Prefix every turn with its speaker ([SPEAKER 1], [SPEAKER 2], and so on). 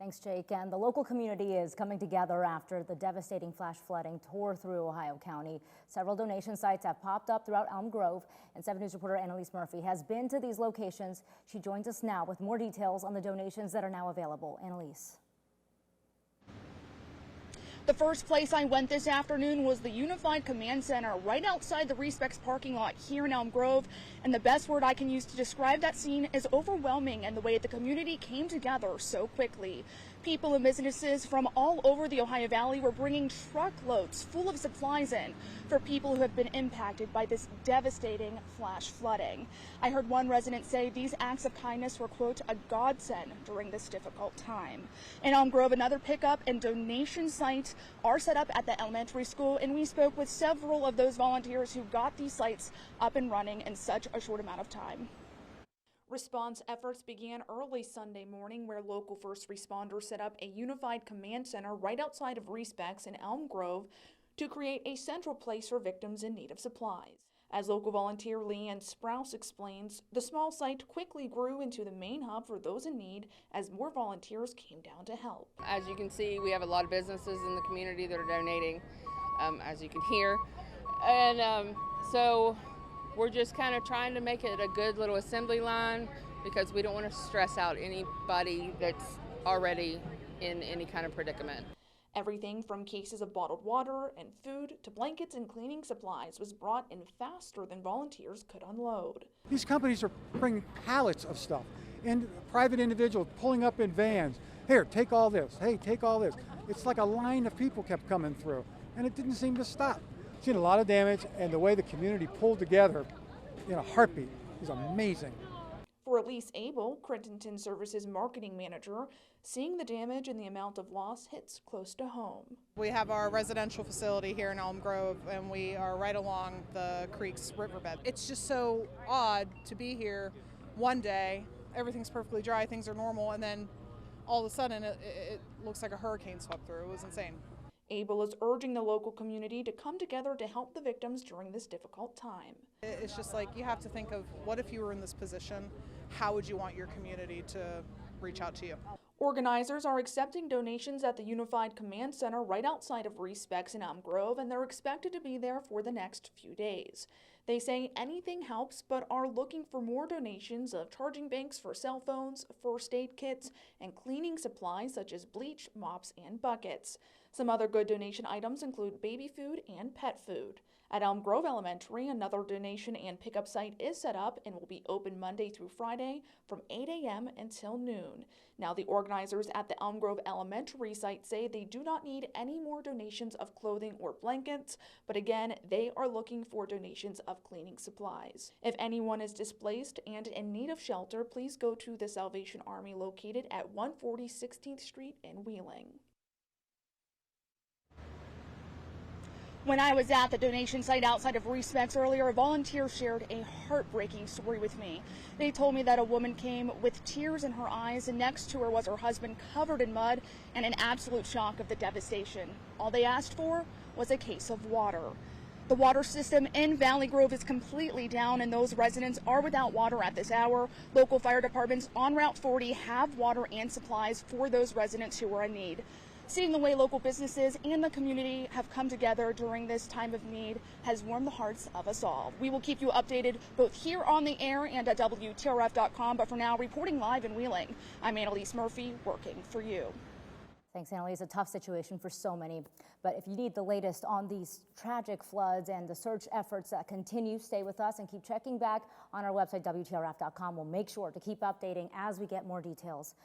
[SPEAKER 1] Thanks, Jake. And the local community is coming together after the devastating flash flooding tore through Ohio County. Several donation sites have popped up throughout Elm Grove, and 7 News reporter Annalise Murphy has been to these locations. She joins us now with more details on the donations that are now available. Annalise.
[SPEAKER 2] The first place I went this afternoon was the Unified Command Center right outside the Respex parking lot here in Elm Grove. And the best word I can use to describe that scene is overwhelming, and the way the community came together so quickly. People and businesses from all over the Ohio Valley were bringing truckloads full of supplies in for people who have been impacted by this devastating flash flooding. I heard one resident say these acts of kindness were, quote, a godsend during this difficult time. In Elm Grove, another pickup and donation site are set up at the elementary school, and we spoke with several of those volunteers who got these sites up and running in such a short amount of time. Response efforts began early Sunday morning, where local first responders set up a unified command center right outside of Respex in Elm Grove to create a central place for victims in need of supplies. As local volunteer Leanne Sprouse explains, the small site quickly grew into the main hub for those in need as more volunteers came down to help.
[SPEAKER 3] As you can see, we have a lot of businesses in the community that are donating, as you can hear. And so we're just kind of trying to make it a good little assembly line, because we don't want to stress out anybody that's already in any kind of predicament.
[SPEAKER 2] Everything from cases of bottled water and food to blankets and cleaning supplies was brought in faster than volunteers could unload.
[SPEAKER 4] These companies are bringing pallets of stuff, and private individuals pulling up in vans. Here, take all this. Hey, take all this. It's like a line of people kept coming through, and it didn't seem to stop. Seen a lot of damage, and the way the community pulled together in a heartbeat is amazing.
[SPEAKER 2] For Elise Abel, Crittenton Services marketing manager, seeing the damage and the amount of loss hits close to home.
[SPEAKER 5] We have our residential facility here in Elm Grove, and we are right along the creek's riverbed. It's just so odd to be here one day, everything's perfectly dry, things are normal, and then all of a sudden it looks like a hurricane swept through. It was insane.
[SPEAKER 2] Abel is urging the local community to come together to help the victims during this difficult time.
[SPEAKER 5] It's just like, you have to think of, what if you were in this position? How would you want your community to reach out to you?
[SPEAKER 2] Organizers are accepting donations at the Unified Command Center right outside of Respex in Elm Grove, and they're expected to be there for the next few days. They say anything helps, but are looking for more donations of charging banks for cell phones, first aid kits, and cleaning supplies such as bleach, mops, and buckets. Some other good donation items include baby food and pet food. At Elm Grove Elementary, another donation and pickup site is set up and will be open Monday through Friday from 8 a.m. until noon. Now, the organizers at the Elm Grove Elementary site say they do not need any more donations of clothing or blankets, but again, they are looking for donations of cleaning supplies. If anyone is displaced and in need of shelter, please go to the Salvation Army located at 140 16th Street in Wheeling. When I was at the donation site outside of Respex earlier, a volunteer shared a heartbreaking story with me. They told me that a woman came with tears in her eyes, and next to her was her husband covered in mud and in absolute shock of the devastation. All they asked for was a case of water. The water system in Valley Grove is completely down, and those residents are without water at this hour. Local fire departments on Route 40 have water and supplies for those residents who are in need. Seeing the way local businesses and the community have come together during this time of need has warmed the hearts of us all. We will keep you updated both here on the air and at WTRF.com, but for now, reporting live in Wheeling, I'm Annalise Murphy, working for you.
[SPEAKER 1] Thanks, Annalise. A tough situation for so many. But if you need the latest on these tragic floods and the search efforts that continue, stay with us and keep checking back on our website, WTRF.com. We'll make sure to keep updating as we get more details.